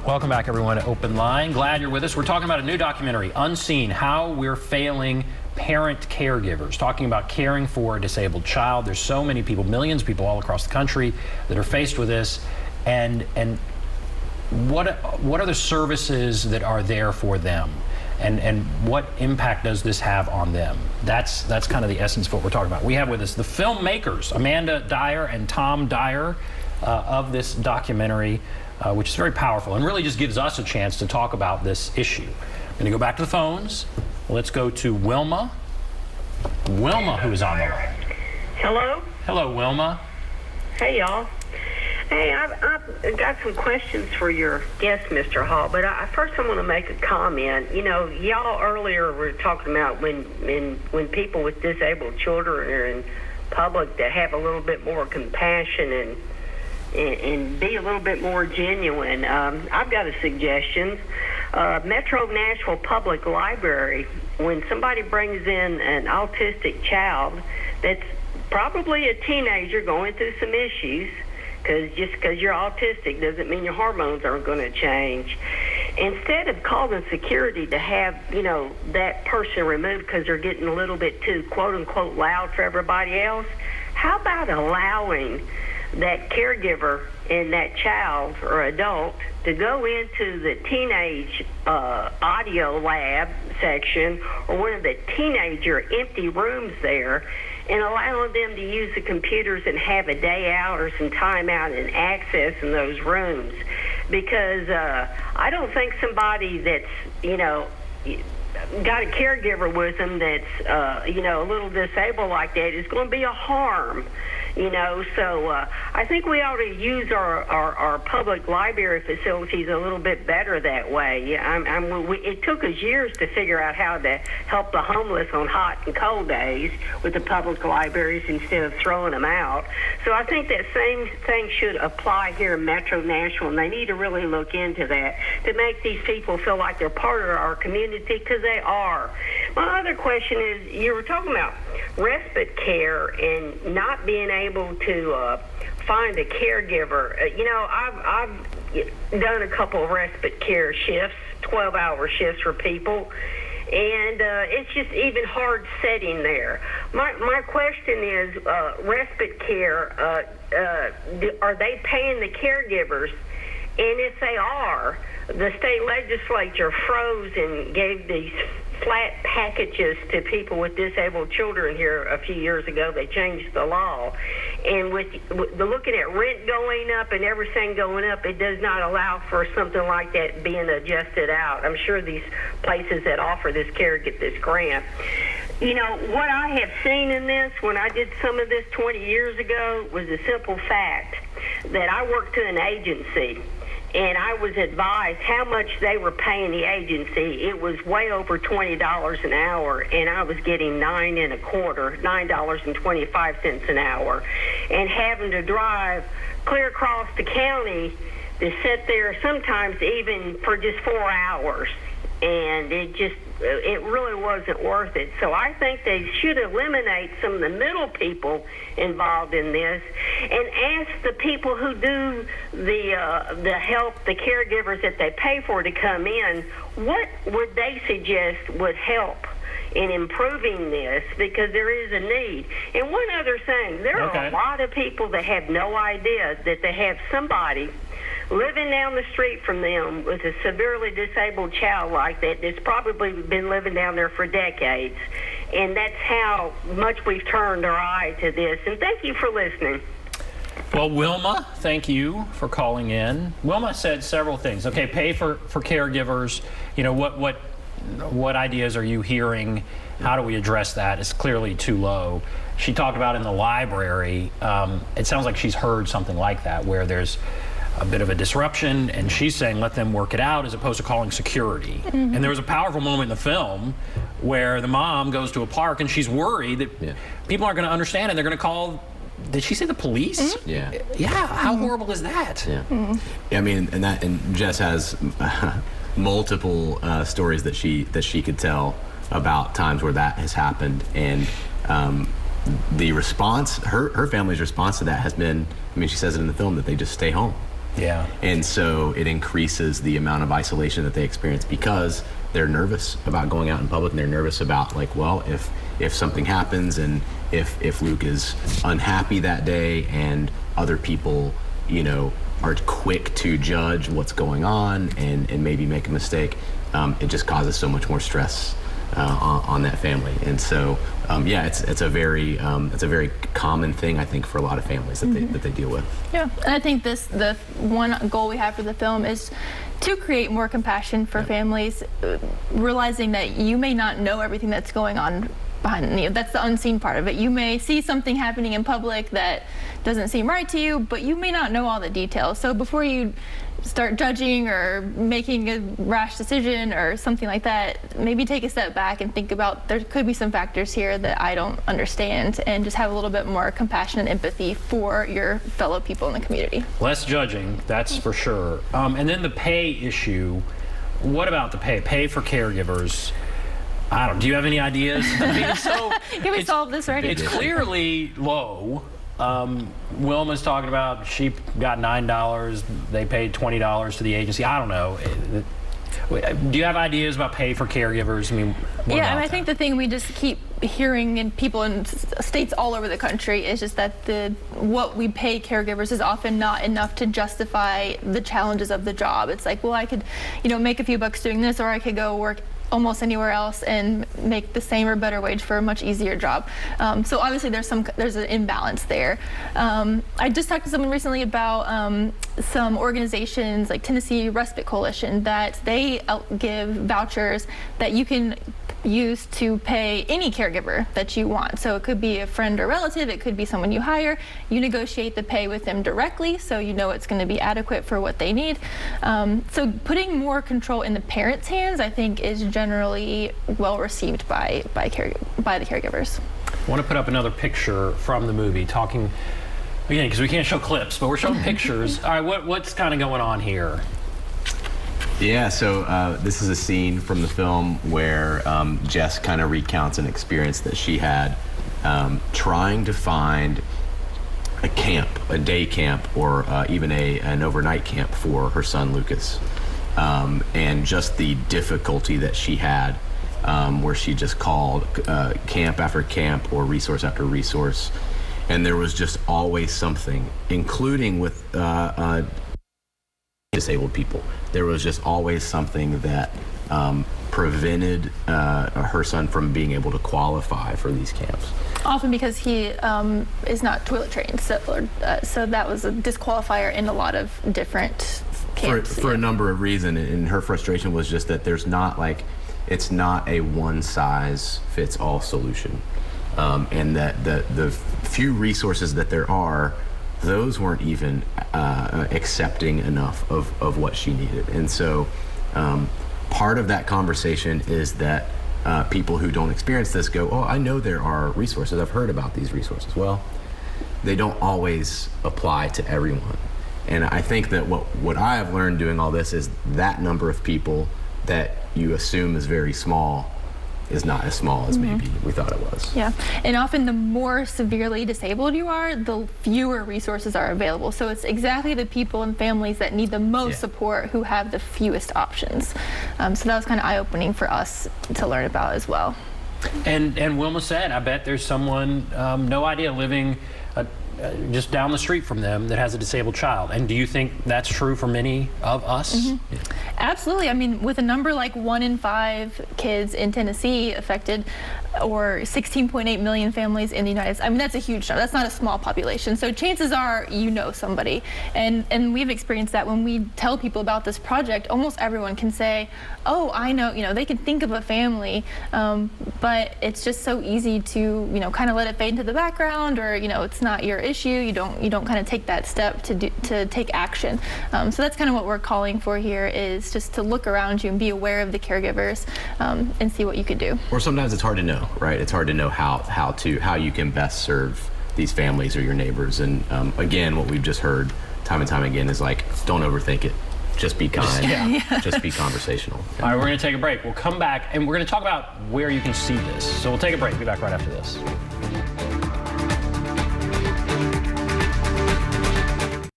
Welcome back, everyone, to Open Line. Glad you're with us. We're talking about a new documentary, Unseen, How We're Failing Parent Caregivers, talking about caring for a disabled child. There's so many people, millions of people all across the country that are faced with this. And what are the services that are there for them? And what impact does this have on them? That's kind of the essence of what we're talking about. We have with us the filmmakers, Amanda Dyer and Tom Dyer, of this documentary, which is very powerful and really just gives us a chance to talk about this issue. I'm going to go back to the phones. Let's go to Wilma. Wilma, who is on the line. Hello? Hello, Wilma. Hey, y'all. Hey, I've got some questions for your guest, Mr. Hall, but first I want to make a comment. You know, y'all earlier were talking about when people with disabled children are in public to have a little bit more compassion and be a little bit more genuine. I've got a suggestion. Metro Nashville Public Library, when somebody brings in an autistic child that's probably a teenager going through some issues, because just because you're autistic doesn't mean your hormones aren't going to change. Instead of calling security to have, you know, that person removed because they're getting a little bit too quote-unquote loud for everybody else, how about allowing that caregiver and that child or adult to go into the teenage audio lab section or one of the teenager empty rooms there and allowing them to use the computers and have a day out or some time out and access in those rooms? Because I don't think somebody that's, you know, got a caregiver with them that's, you know, a little disabled like that is going to be a harm. You know, so I think we ought to use our public library facilities a little bit better that way. It took us years to figure out how to help the homeless on hot and cold days with the public libraries instead of throwing them out. So I think that same thing should apply here in Metro Nashville, and they need to really look into that to make these people feel like they're part of our community, because they are. My other question is, you were talking about respite care and not being able to find a caregiver. You know, I've done a couple of respite care shifts, 12-hour shifts for people, and it's just even hard setting there. My question is, respite care, are they paying the caregivers? And if they are, the state legislature froze and gave these flat packages to people with disabled children here a few years ago. They changed the law. And with the looking at rent going up and everything going up, it does not allow for something like that being adjusted out. I'm sure these places that offer this care get this grant. You know, what I have seen in this, when I did some of this 20 years ago, was a simple fact that I worked to an agency, and I was advised how much they were paying the agency. It was way over $20 an hour, and I was getting $9.25 an hour, and having to drive clear across the county to sit there sometimes even for just 4 hours. And it really wasn't worth it. So I think they should eliminate some of the middle people involved in this and ask the people who do the help, the caregivers that they pay for to come in, what would they suggest would help in improving this, because there is a need. And one other thing, there are a lot of people that have no idea that they have somebody living down the street from them with a severely disabled child like that that's probably been living down there for decades. And that's how much we've turned our eye to this. And thank you for listening. Well, Wilma, thank you for calling in. Wilma said several things. Okay, pay for caregivers. You know, what ideas are you hearing? How do we address that? It's clearly too low. She talked about in the library. It sounds like she's heard something like that, where there's a bit of a disruption, and she's saying let them work it out as opposed to calling security. Mm-hmm. And there was a powerful moment in the film where the mom goes to a park and she's worried that people aren't going to understand, and they're going to call, did she say the police? Mm-hmm. Yeah. How horrible is that? Yeah. Mm-hmm. Yeah, I mean, and Jess has multiple stories that she could tell about times where that has happened, and the response, her family's response to that has been, I mean, she says it in the film, that they just stay home. Yeah. And so it increases the amount of isolation that they experience because they're nervous about going out in public, and they're nervous about, like, well, if something happens, and if Luke is unhappy that day, and other people, you know, are quick to judge what's going on and maybe make a mistake, it just causes so much more stress on that family. And so yeah, it's a very common thing, I think, for a lot of families that they deal with. Yeah, and I think the one goal we have for the film is to create more compassion for families, realizing that you may not know everything that's going on behind you. That's the unseen part of it. You may see something happening in public that doesn't seem right to you, but you may not know all the details. So before you start judging or making a rash decision or something like that, maybe take a step back and think about, there could be some factors here that I don't understand, and just have a little bit more compassion and empathy for your fellow people in the community. Less judging, that's for sure. And then the pay issue. What about the pay? Pay for caregivers. Do you have any ideas? I mean, Can we solve this already? It's clearly low. Wilma's talking about she got $9. They paid $20 to the agency. I don't know. Do you have ideas about pay for caregivers? I mean, yeah, and I think the thing we just keep hearing in people in states all over the country is just that what we pay caregivers is often not enough to justify the challenges of the job. It's like, well, I could, make a few bucks doing this, or I could go work almost anywhere else and make the same or better wage for a much easier job. So obviously there's an imbalance there. I just talked to someone recently about some organizations like Tennessee Respite Coalition, that they give vouchers that you can use to pay any caregiver that you want. So it could be a friend or relative, it could be someone you hire. You negotiate the pay with them directly, so you know it's going to be adequate for what they need. So putting more control in the parents' hands, I think, is generally well received by the caregivers. I want to put up another picture from the movie, talking again, because we can't show clips, but we're showing pictures. All right, what's kind of going on here? Yeah, so this is a scene from the film where Jess kind of recounts an experience that she had trying to find a camp, a day camp, or even an overnight camp for her son Lucas, and just the difficulty that she had, where she just called camp after camp or resource after resource, and there was just always something, including with disabled people. There was just always something that prevented her son from being able to qualify for these camps. Often because he is not toilet trained, so that was a disqualifier in a lot of different camps. For a number of reasons, and her frustration was just that there's not it's not a one-size-fits-all solution, and that the few resources that there are, those weren't even accepting enough of what she needed. And so part of that conversation is that people who don't experience this go, oh, I know there are resources. I've heard about these resources. Well, they don't always apply to everyone. And I think that what I have learned doing all this is that number of people that you assume is very small is not as small as maybe we thought it was. Yeah, and often the more severely disabled you are, the fewer resources are available. So it's exactly the people and families that need the most support who have the fewest options. So that was kind of eye-opening for us to learn about as well. And Wilma said, I bet there's someone, no idea, living just down the street from them that has a disabled child. And do you think that's true for many of us? Mm-hmm. Yeah. Absolutely. I mean, with a number like 1 in 5 kids in Tennessee affected, or 16.8 million families in the United States, I mean, that's a huge number. That's not a small population. So chances are you know somebody. And we've experienced that when we tell people about this project, almost everyone can say, oh, I know, they can think of a family, but it's just so easy to, kind of let it fade into the background, or, it's not your issue. You don't kind of take that step to take action. So that's kind of what we're calling for here, is just to look around you and be aware of the caregivers, and see what you could do. Or sometimes it's hard to know, right? It's hard to know how you can best serve these families or your neighbors. And again, what we've just heard time and time again is like, don't overthink it. Just be kind. Just be conversational. All right, we're going to take a break. We'll come back and we're going to talk about where you can see this. So we'll take a break. Be back right after this.